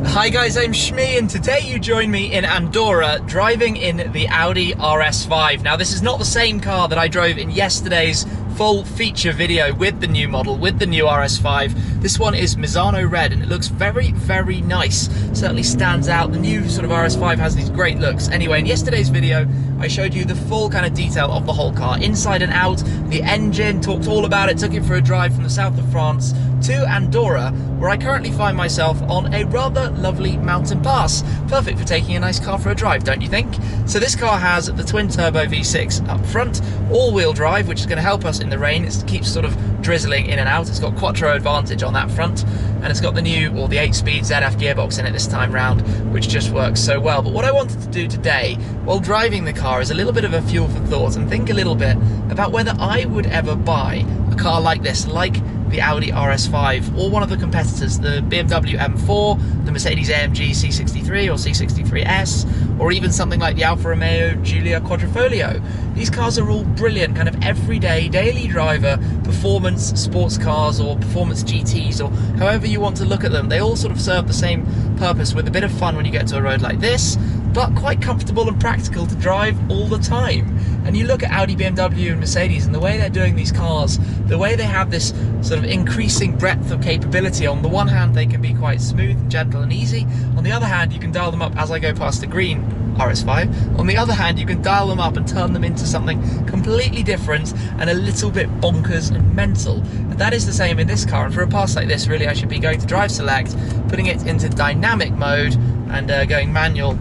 Hi guys, I'm Shmi, and today you join me in Andorra driving in the Audi RS5. Now this is not the same car that I drove in yesterday's full feature video with the new model, with the new RS5. This one is Misano red and it looks very, very nice. Certainly stands out. The new sort of RS5 has these great looks. Anyway, in yesterday's video, I showed you the full kind of detail of the whole car, inside and out, the engine, talked all about it, took it for a drive from the south of France to Andorra, where I currently find myself on a rather lovely mountain pass. Perfect for taking a nice car for a drive, don't you think? So this car has the twin-turbo V6 up front, all-wheel drive, which is going to help us in the rain. It keeps sort of drizzling in and out. It's got Quattro Advantage on that front, and it's got the new, or the 8-speed ZF gearbox in it this time round, which just works so well. But what I wanted to do today, while driving the car, is a little bit of a fuel for thought and think a little bit about whether I would ever buy a car like this, like the Audi RS5 or one of the competitors, the BMW M4, the Mercedes-AMG C63 or C63 S, or even something like the Alfa Romeo Giulia Quadrifoglio. These cars are all brilliant, kind of everyday, daily driver, performance sports cars or performance GTs, or however you want to look at them. They all sort of serve the same purpose, with a bit of fun when you get to a road like this, but quite comfortable and practical to drive all the time. And you look at Audi, BMW and Mercedes and the way they're doing these cars, the way they have this sort of increasing breadth of capability. On the one hand, they can be quite smooth and gentle and easy. On the other hand, you can dial them up as I go past the green RS5. On the other hand, you can dial them up and turn them into something completely different and a little bit bonkers and mental. And that is the same in this car. And for a pass like this, really I should be going to drive select, putting it into dynamic mode and going manual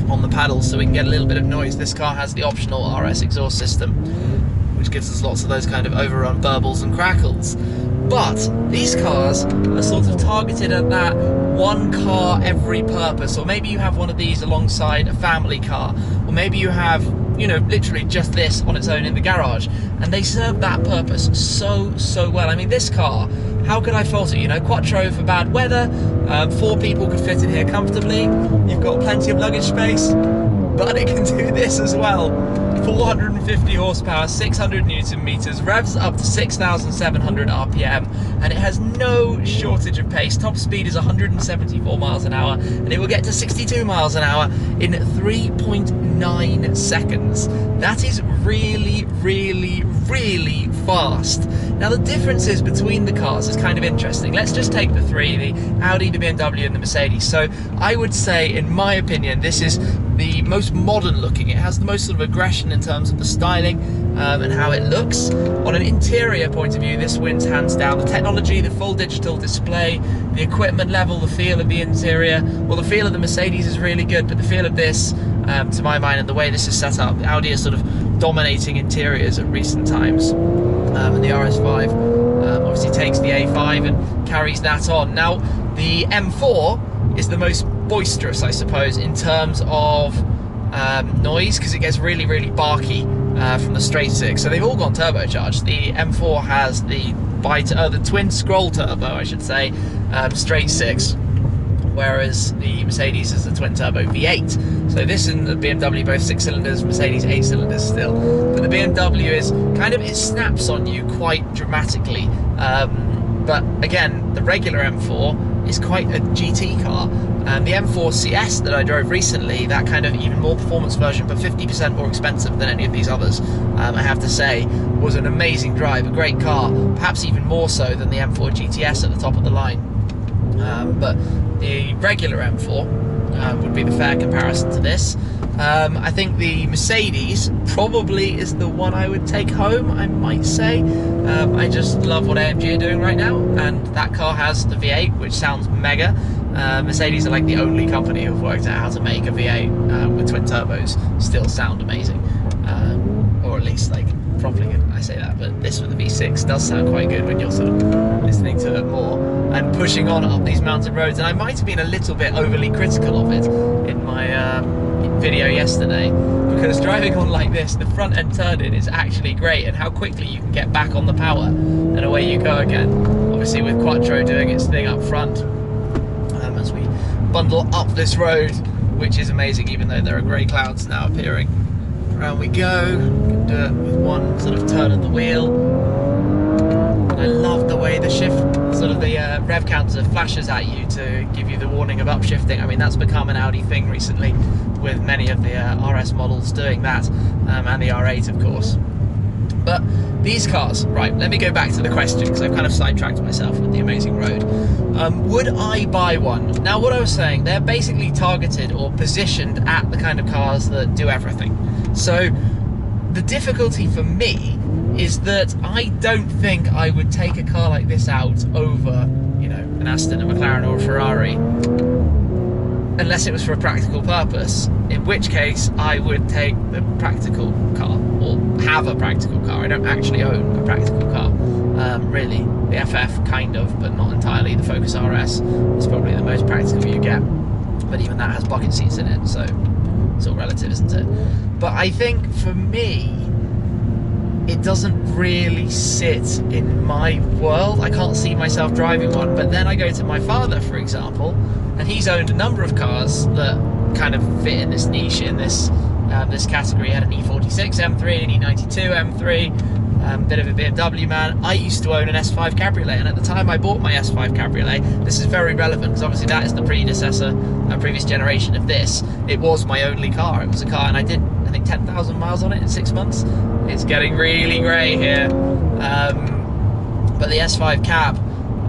on the paddles so we can get a little bit of noise. This car has the optional RS exhaust system, which gives us lots of those kind of overrun burbles and crackles. But these cars are sort of targeted at that one car every purpose, or maybe you have one of these alongside a family car, or maybe you have, you know, literally just this on its own in the garage, and they serve that purpose so well. I mean, this car, how could I fault it? You know, Quattro for bad weather, 4 people could fit in here comfortably, you've got plenty of luggage space, but it can do this as well. 450 horsepower, 600 newton meters, revs up to 6,700 RPM, and it has no shortage of pace. Top speed is 174 miles an hour, and it will get to 62 miles an hour in 3.9 seconds. That is really, really, really fast. Now the differences between the cars is kind of interesting. Let's just take the three, the Audi, the BMW and the Mercedes. So I would say, in my opinion, this is the most modern looking. It has the most sort of aggression in terms of the styling and how it looks. On an interior point of view, this wins hands down. The technology, the full digital display, the equipment level, the feel of the interior. Well, the feel of the Mercedes is really good, but the feel of this, to my mind, and the way this is set up, Audi is sort of dominating interiors at recent times. And the RS5 obviously takes the A5 and carries that on. Now, the M4 is the most boisterous, I suppose, in terms of noise, because it gets really, really barky from the straight six. So they've all gone turbocharged. The M4 has the twin scroll turbo, I should say, straight six, whereas the Mercedes is the twin turbo V8. So this and the BMW both 6 cylinders, Mercedes 8 cylinders still. But the BMW is kind of, it snaps on you quite dramatically. But again, the regular M4 is quite a GT car. And the M4 CS that I drove recently, that kind of even more performance version, but 50% more expensive than any of these others, I have to say, was an amazing drive, a great car, perhaps even more so than the M4 GTS at the top of the line. But the regular M4 would be the fair comparison to this. I think the Mercedes probably is the one I would take home, I might say. I just love what AMG are doing right now, and that car has the V8, which sounds mega. Mercedes are like the only company who've worked out how to make a V8 with twin turbos still sound amazing, or at least like properly good. I say that, but this with the V6 does sound quite good when you're sort of listening to it more and pushing on up these mountain roads. And I might have been a little bit overly critical of it in my video yesterday, because driving on like this, the front end turning is actually great, and how quickly you can get back on the power and away you go again. Obviously with Quattro doing its thing up front, as we bundle up this road, which is amazing, even though there are grey clouds now appearing. Around we go, we can do it with one sort of turn of the wheel. And I love the way way the shift, sort of the rev counter flashes at you to give you the warning of upshifting. I mean, that's become an Audi thing recently, with many of the RS models doing that, and the R8 of course. But these cars, right, let me go back to the question, because I've kind of sidetracked myself with the Amazing Road. Would I buy one? Now, what I was saying, they're basically targeted or positioned at the kind of cars that do everything. So the difficulty for me is that I don't think I would take a car like this out over, you know, an Aston, a McLaren or a Ferrari, unless it was for a practical purpose, in which case I would take the practical car, or have a practical car. I don't actually own a practical car, really. The FF kind of, but not entirely. The Focus RS is probably the most practical you get, but even that has bucket seats in it, so it's all relative, isn't it? But I think for me, it doesn't really sit in my world. I can't see myself driving one. But then I go to my father, for example, and he's owned a number of cars that kind of fit in this niche, in this this category. He had an E46 M3, an E92 M3, bit of a BMW man. I used to own an S5 Cabriolet, and at the time I bought my S5 Cabriolet, this is very relevant because obviously that is the predecessor, previous generation of this. It was my only car. It was a car, and I did, I think, 10,000 miles on it in 6 months. It's getting really grey here. But the S5 Cab,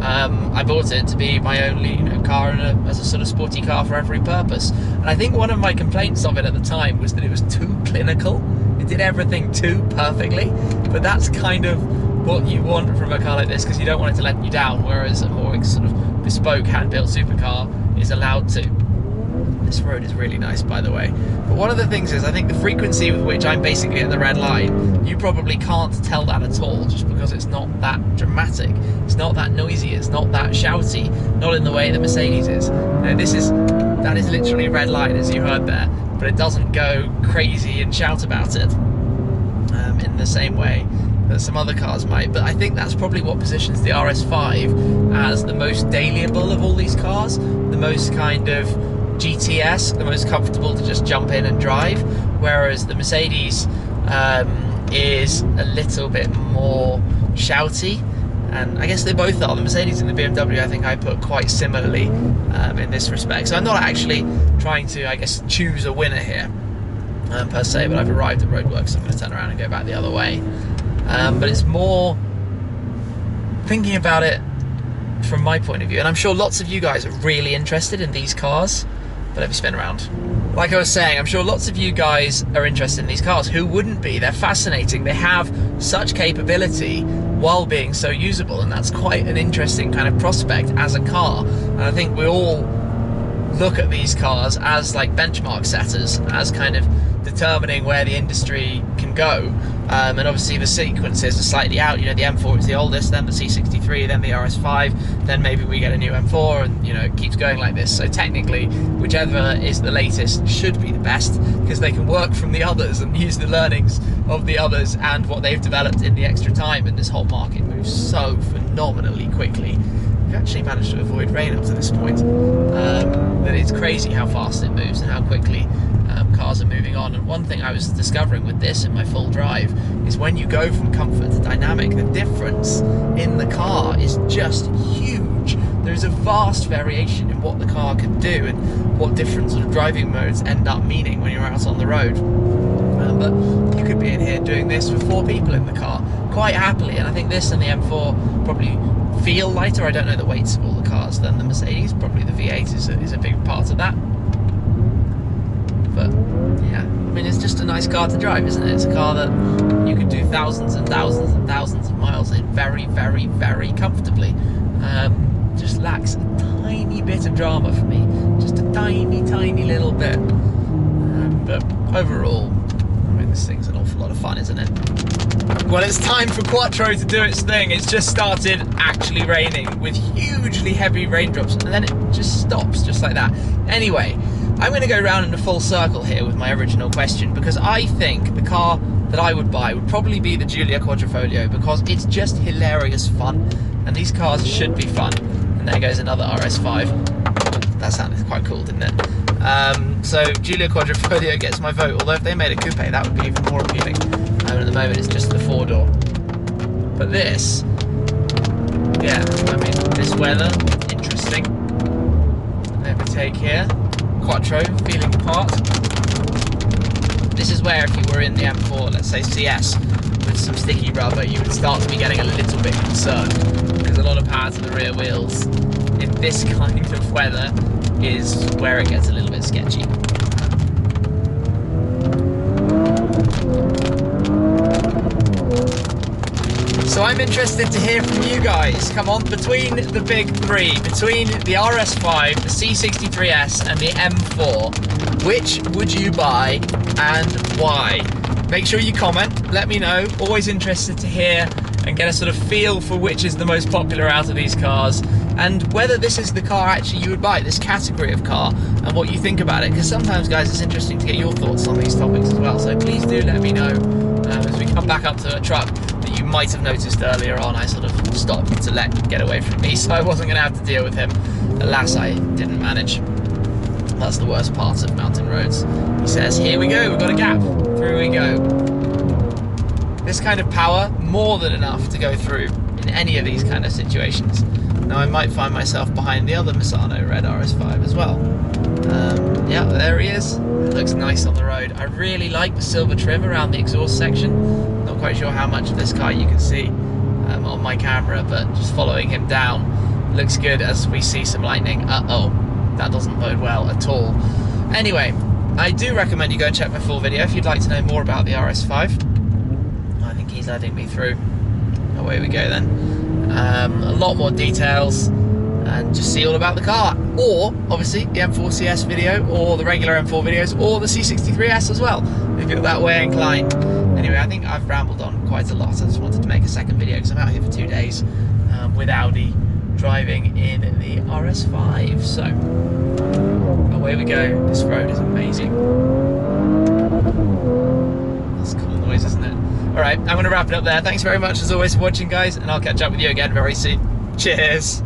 I bought it to be my only, you know, car as a sort of sporty car for every purpose. And I think one of my complaints of it at the time was that it was too clinical. It did everything too perfectly. But that's kind of what you want from a car like this, because you don't want it to let you down, whereas a more sort of bespoke hand-built supercar is allowed to. This road is really nice, by the way. But one of the things is, I think the frequency with which I'm basically at the red line, you probably can't tell that at all, just because it's not that dramatic. It's not that noisy, it's not that shouty, not in the way the Mercedes is. You know, that is literally a red line, as you heard there, but it doesn't go crazy and shout about it in the same way that some other cars might. But I think that's probably what positions the RS5 as the most dailyable of all these cars, the most kind of GTS, the most comfortable to just jump in and drive, whereas the Mercedes is a little bit more shouty. And I guess they both are. The Mercedes and the BMW, I think I put quite similarly in this respect. So I'm not actually trying to, I guess, choose a winner here per se, but I've arrived at roadworks, so I'm going to turn around and go back the other way. But it's more thinking about it from my point of view, and I'm sure lots of you guys are really interested in these cars. But let me spin around. Like I was saying, I'm sure lots of you guys are interested in these cars. Who wouldn't be? They're fascinating. They have such capability while being so usable, and that's quite an interesting kind of prospect as a car. And I think we all look at these cars as like benchmark setters, as kind of determining where the industry can go. And obviously the sequences are slightly out. You know, the M4 is the oldest, then the C63, then the RS5, then maybe we get a new M4, and you know, it keeps going like this. So technically, whichever is the latest should be the best, because they can work from the others and use the learnings of the others and what they've developed in the extra time. And this whole market moves so phenomenally quickly. We've actually managed to avoid rain up to this point. That it's crazy how fast it moves and how quickly cars are moving on. And one thing I was discovering with this in my full drive is when you go from comfort to dynamic, the difference in the car is just huge. There's a vast variation in what the car can do and what different sort of driving modes end up meaning when you're out on the road. But you could be in here doing this with 4 people in the car quite happily, and I think this and the M4 probably feel lighter. I don't know the weights of all the cars than the Mercedes. Probably the V8 is a big part of that. But yeah, I mean, it's just a nice car to drive, isn't it? It's a car that you could do thousands and thousands and thousands of miles in very, very, very comfortably. Just lacks a tiny bit of drama for me, just a tiny, tiny little bit. But overall, I mean, this thing's an awful lot of fun, isn't it? Well, it's time for Quattro to do its thing. It's just started actually raining with hugely heavy raindrops, and then it just stops just like that. Anyway, I'm going to go round in a full circle here with my original question, because I think the car that I would buy would probably be the Giulia Quadrifoglio, because it's just hilarious fun, and these cars should be fun. And there goes another RS5. That sounded quite cool, didn't it? So Giulia Quadrifoglio gets my vote, although if they made a coupe, that would be even more appealing. At the moment it's just the 4-door. But this, yeah, weather, interesting. Overtake here, Quattro, feeling apart. This is where if you were in the M4, let's say CS, with some sticky rubber, you would start to be getting a little bit concerned, because a lot of power to the rear wheels in this kind of weather is where it gets a little bit sketchy. So I'm interested to hear from you guys. Come on, between the big three, between the RS5, the C63 S and the M4, which would you buy and why? Make sure you comment, let me know. Always interested to hear and get a sort of feel for which is the most popular out of these cars, and whether this is the car actually you would buy, this category of car, and what you think about it, because sometimes, guys, it's interesting to get your thoughts on these topics as well. So please do let me know as we come back up to a truck that you might have noticed earlier on I sort of stopped to let get away from me, so I wasn't going to have to deal with him. Alas, I didn't manage. That's the worst part of mountain roads. He says, here we go, we've got a gap. Through we go. This kind of power, more than enough to go through in any of these kind of situations. Now I might find myself behind the other Misano red RS5 as well. Yeah, there he is. It looks nice on the road. I really like the silver trim around the exhaust section. Not quite sure how much of this car you can see on my camera, but just following him down, looks good as we see some lightning. Uh-oh, that doesn't bode well at all. Anyway, I do recommend you go and check my full video if you'd like to know more about the RS5. I think he's letting me through. Away we go then. A lot more details and just see all about the car, or obviously the M4 CS video, or the regular M4 videos, or the C63 S as well, if you're that way inclined. Anyway, I think I've rambled on quite a lot. I just wanted to make a second video because I'm out here for 2 days with Audi, driving in the RS5. So away we go. This road is amazing. That's a cool noise, isn't it? Alright, I'm going to wrap it up there. Thanks very much as always for watching, guys, and I'll catch up with you again very soon. Cheers!